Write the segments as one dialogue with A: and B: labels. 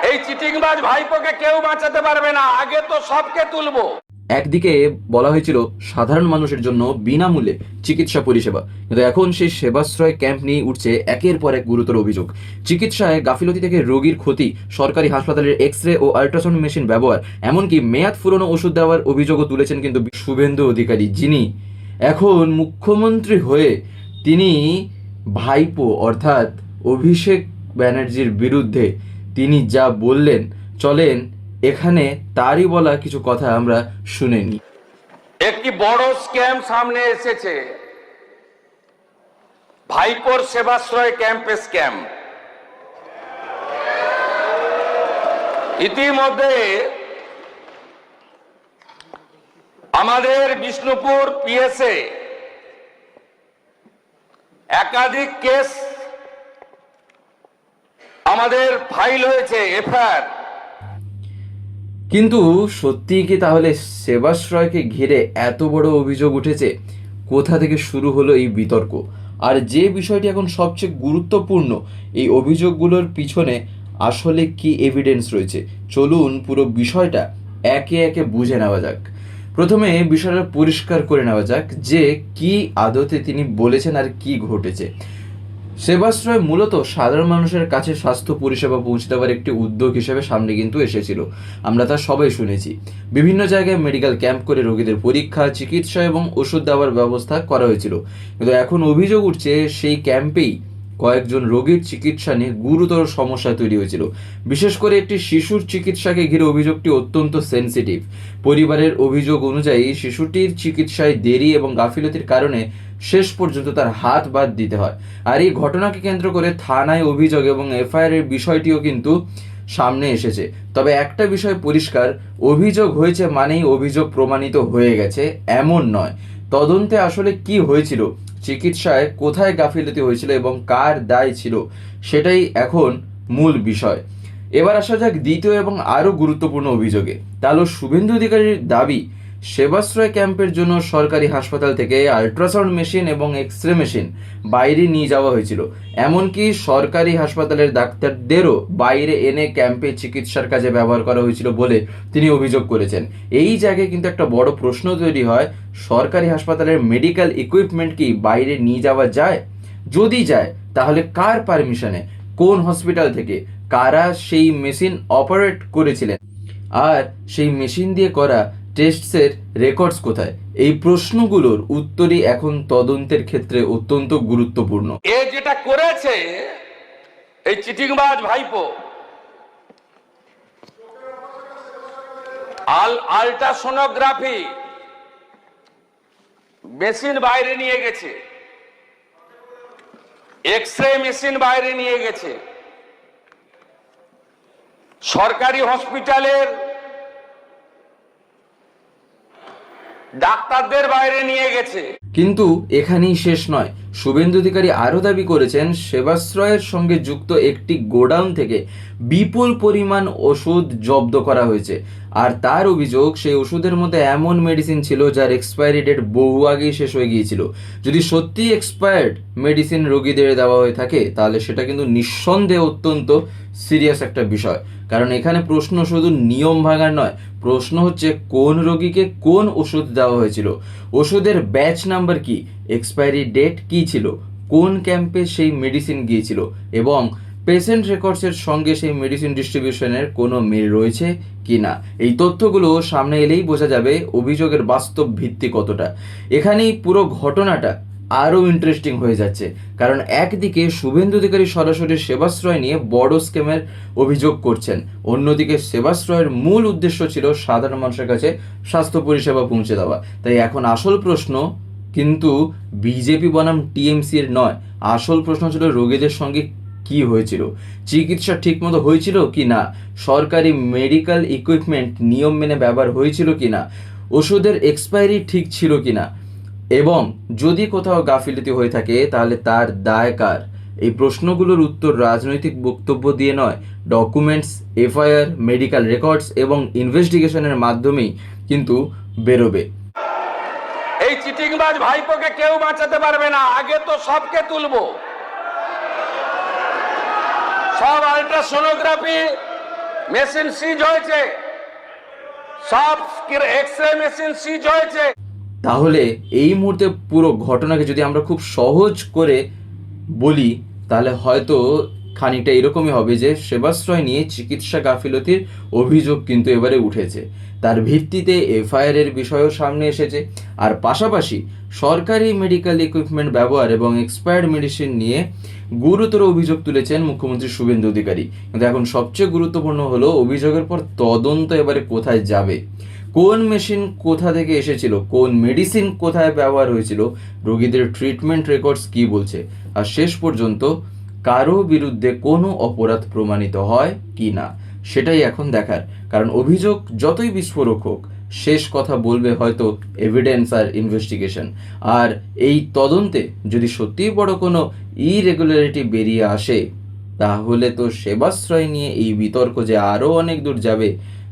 A: এই চিটিংবাজ ভাইপোকে কেউ বাঁচাতে পারবে না, আগে তো সবকে তুলবো।
B: একদিকে বলা হয়েছিল সাধারণ মানুষের জন্য বিনামূল্যে চিকিৎসা পরিষেবা, কিন্তু এখন সেই সেবাশ্রয় ক্যাম্প নিয়ে উঠছে একের পর এক গুরুতর অভিযোগ। চিকিৎসায় গাফিলতি থেকে রোগীর ক্ষতি, সরকারি হাসপাতালের এক্স রে ও আল্ট্রাসাউন্ড মেশিন ব্যবহার, এমনকি মেয়াদ ফুরনো ওষুধ দেওয়ার অভিযোগও তুলেছেন কিন্তু শুভেন্দু অধিকারী, যিনি এখন মুখ্যমন্ত্রী হয়ে তিনি ভাইপো অর্থাৎ অভিষেক ব্যানার্জির বিরুদ্ধে তিনি যা বললেন, চলেন এখানে তারই বলা কিছু কথা আমরা শুনে নিই।
A: একটি বড় স্ক্যাম সামনে এসেছে, ভাইপোর সেবাশ্রয় ক্যাম্পে স্ক্যাম। ইতিমধ্যে আমাদের বিষ্ণুপুর পিএসএ একাধিক কেস আমাদের ফাইল হয়েছে, এফআইআর।
B: কিন্তু সত্যিই কি তাহলে সেবাশ্রয়কে ঘিরে এত বড় অভিযোগ উঠেছে? কোথা থেকে শুরু হলো এই বিতর্ক? আর যে বিষয়টি এখন সবচেয়ে গুরুত্বপূর্ণ, এই অভিযোগগুলোর পিছনে আসলে কি এভিডেন্স রয়েছে? চলুন পুরো বিষয়টা একে একে বুঝে নেওয়া যাক। প্রথমে বিষয়টা পরিষ্কার করে নেওয়া যাক যে কি আদতে তিনি বলেছেন আর কি ঘটেছে। সেবাশ্রয় মূলত সাধারণ মানুষের কাছে স্বাস্থ্য পরিষেবা পৌঁছে দেওয়ার একটি উদ্যোগ হিসেবে সামনে কিন্তু এসেছিল। আমরা তা সবাই শুনেছি। বিভিন্ন জায়গায় মেডিকেল ক্যাম্প করে রোগীদের পরীক্ষা, চিকিৎসা এবং ওষুধ দেওয়ার ব্যবস্থা করা হয়েছিল। কিন্তু এখন অভিযোগ উঠছে সেই ক্যাম্পেই কয়েকজন রোগীর চিকিৎসা নিয়ে গুরুতর সমস্যা তৈরি হয়েছিল। বিশেষ করে একটি শিশুর চিকিৎসাকে ঘিরে অভিযোগটি অত্যন্ত সেন্সিটিভ। পরিবারের অভিযোগ অনুযায়ী শিশুটির চিকিৎসায় দেরি এবং গাফিলতির কারণে শেষ পর্যন্ত তার হাত বাদ দিতে হয়। আর এই ঘটনাকে কেন্দ্র করে থানায় অভিযোগ এবং এফআইআর এর বিষয়টিও কিন্তু সামনে এসেছে। তবে একটা বিষয় পরিষ্কার, অভিযোগ হয়েছে মানেই অভিযোগ প্রমাণিত হয়ে গেছে এমন নয়। তদন্তে আসলে কি হয়েছিল, চিকিৎসায় কোথায় গাফিলতি হয়েছিল এবং কার দায় ছিল, সেটাই এখন মূল বিষয়। এবার আসা যাক দ্বিতীয় এবং আরও গুরুত্বপূর্ণ অভিযোগে। তাহলে শুভেন্দু অধিকারীর দাবি, সেবাশ্রয় ক্যাম্পের জন্য সরকারি হাসপাতাল থেকে আল্ট্রাসাউন্ড মেশিন এবং এক্স রে মেশিন বাইরে নিয়ে যাওয়া হয়েছিল। এমনকি সরকারি হাসপাতালের ডাক্তারদেরও বাইরে এনে ক্যাম্পে চিকিৎসার কাজে ব্যবহার করা হয়েছিল বলে তিনি অভিযোগ করেছেন। এই জায়গায় কিন্তু একটা বড় প্রশ্ন তৈরি হয়, সরকারি হাসপাতালের মেডিকেল ইকুইপমেন্ট কি বাইরে নিয়ে যাওয়া যায়? যদি যায় তাহলে কার পারমিশনে, কোন হসপিটাল থেকে, কারা সেই মেশিন অপারেট করেছিলেন, আর সেই মেশিন দিয়ে করা টেস্টসের রেকর্ডস কোথায়? এই প্রশ্নগুলোর উত্তরই এখন তদন্তের ক্ষেত্রে অত্যন্ত গুরুত্বপূর্ণ।
A: এ যেটা করেছে এই চিটিংবাজ ভাইপো, আল্ট্রাসোনোগ্রাফি মেশিন বাইরে নিয়ে গেছে, এক্স রে মেশিন বাইরে নিয়ে গেছে, সরকারি হসপিটালের ডাক্তারদের বাইরে নিয়ে গেছে।
B: কিন্তু এখানেই শেষ নয়। শুভেন্দু অধিকারী আরও দাবি করেছেন, সেবাশ্রয়ের সঙ্গে যুক্ত একটি গোডাউন থেকে বিপুল পরিমাণ ওষুধ জব্দ করা হয়েছে। আর তার অভিযোগ, সেই ওষুধের মধ্যে এমন মেডিসিন ছিল যার এক্সপায়ারি ডেট বহু আগেই শেষ হয়ে গিয়েছিল। যদি সত্যি এক্সপায়ার্ড মেডিসিন রোগীদের দেওয়া হয়ে থাকে, তাহলে সেটা কিন্তু নিঃসন্দেহে অত্যন্ত সিরিয়াস একটা বিষয়। কারণ এখানে প্রশ্ন শুধু নিয়ম ভাঙার নয়, প্রশ্ন হচ্ছে কোন রোগীকে কোন ওষুধ দেওয়া হয়েছিল, ওষুধের ব্যাচ নাম্বার কি, এক্সপায়ারি ডেট কি ছিল, কোন ক্যাম্পে সেই মেডিসিন গিয়েছিল, এবং পেশেন্ট রেকর্ডসের সঙ্গে সেই মেডিসিন ডিস্ট্রিবিউশনের কোনো মিল রয়েছে কি না। এই তথ্যগুলো সামনে এলেই বোঝা যাবে অভিযোগের বাস্তব ভিত্তি কতটা। এখানেই পুরো ঘটনাটা আরও ইন্টারেস্টিং হয়ে যাচ্ছে, কারণ একদিকে শুভেন্দু অধিকারী সরাসরি সেবাশ্রয় নিয়ে বড় স্ক্যামের অভিযোগ করছেন, অন্যদিকে সেবাশ্রয়ের মূল উদ্দেশ্য ছিল সাধারণ মানুষের কাছে স্বাস্থ্য পরিষেবা পৌঁছে দেওয়া। তাই এখন আসল প্রশ্ন কিন্তু বিজেপি বনাম টিএমসি এর নয়, আসল প্রশ্ন ছিল রোগীদের সঙ্গে কি হয়েছিল, চিকিৎসা ঠিকমতো হয়েছিল কি না, সরকারি মেডিকেল ইকুইপমেন্ট নিয়ম মেনে ব্যবহার হয়েছিল কি না, ওষুধের এক্সপায়ারি ঠিক ছিল কি না, এবং যদি কোথাও গাফিলতি হয়ে থাকে তাহলে তার দায় কার। এই প্রশ্নগুলোর উত্তর রাজনৈতিক বক্তব্য দিয়ে নয়, ডকুমেন্টস, এফআইআর, মেডিকেল রেকর্ডস এবং ইনভেস্টিগেশনের মাধ্যমেই কিন্তু বেরোবে।
A: এই চিটিংবাজ ভাইপোকে কেউ বাঁচাতে পারবে না, আগে তো সবকে তুলবো। সব আল্ট্রাসোনোগ্রাফি মেশিন সিজ হয়েছে, সব এক্সরে মেশিন সিজ হয়েছে।
B: তাহলে এই মুহূর্তে পুরো ঘটনাকে যদি আমরা খুব সহজ করে বলি, তাহলে হয়তো খানিকটা এরকমই হবে যে সেবাশ্রয় নিয়ে চিকিৎসা গাফিলতির অভিযোগ কিন্তু এবারে উঠেছে, তার ভিত্তিতে এফআইআর এর বিষয়ও সামনে এসেছে। আর পাশাপাশি সরকারি মেডিকেল ইকুইপমেন্ট ব্যবহার এবং এক্সপায়ার্ড মেডিসিন নিয়ে গুরুতর অভিযোগ তুলেছেন মুখ্যমন্ত্রী শুভেন্দু অধিকারী। কিন্তু এখন সবচেয়ে গুরুত্বপূর্ণ হলো অভিযোগের পর তদন্ত এবারে কোথায় যাবে, কোন মেশিন কোথা থেকে এসেছিল, কোন মেডিসিন কোথায় ব্যবহার হয়েছিল, রোগীদের ট্রিটমেন্ট রেকর্ডস কি বলছে, আর শেষ পর্যন্ত কারো বিরুদ্ধে কোনো অপরাধ প্রমাণিত হয় কি না, সেটাই এখন দেখার। কারণ অভিযোগ যতই বিস্ফোরক হোক, শেষ কথা বলবে হয়তো এভিডেন্স আর ইনভেস্টিগেশন। আর এই তদন্তে যদি সত্যিই বড় কোনো ইরেগুলারিটি বেরিয়ে আসে, তাহলে তো সেবাশ্রয় নিয়ে এই বিতর্ক যে আরও অনেক দূর যাবে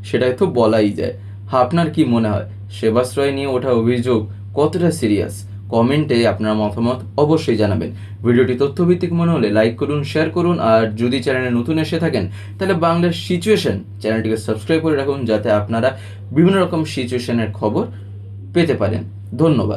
B: সেটাই তো বলাই যায়। আপনার কি মনে হয় সেবাশ্রয় নিয়ে ওঠা অভিযোগ কতটা সিরিয়াস? কমেন্টে আপনার মতামত অবশ্যই জানাবেন। ভিডিওটি তথ্যভিত্তিক মনে হলে লাইক করুন, শেয়ার করুন, আর যদি চ্যানেলে নতুন এসে থাকেন তাহলে বাংলার সিচুয়েশন চ্যানেলটিকে সাবস্ক্রাইব করে রাখুন, যাতে আপনারা বিভিন্ন রকম সিচুয়েশনের খবর পেতে পারেন। ধন্যবাদ।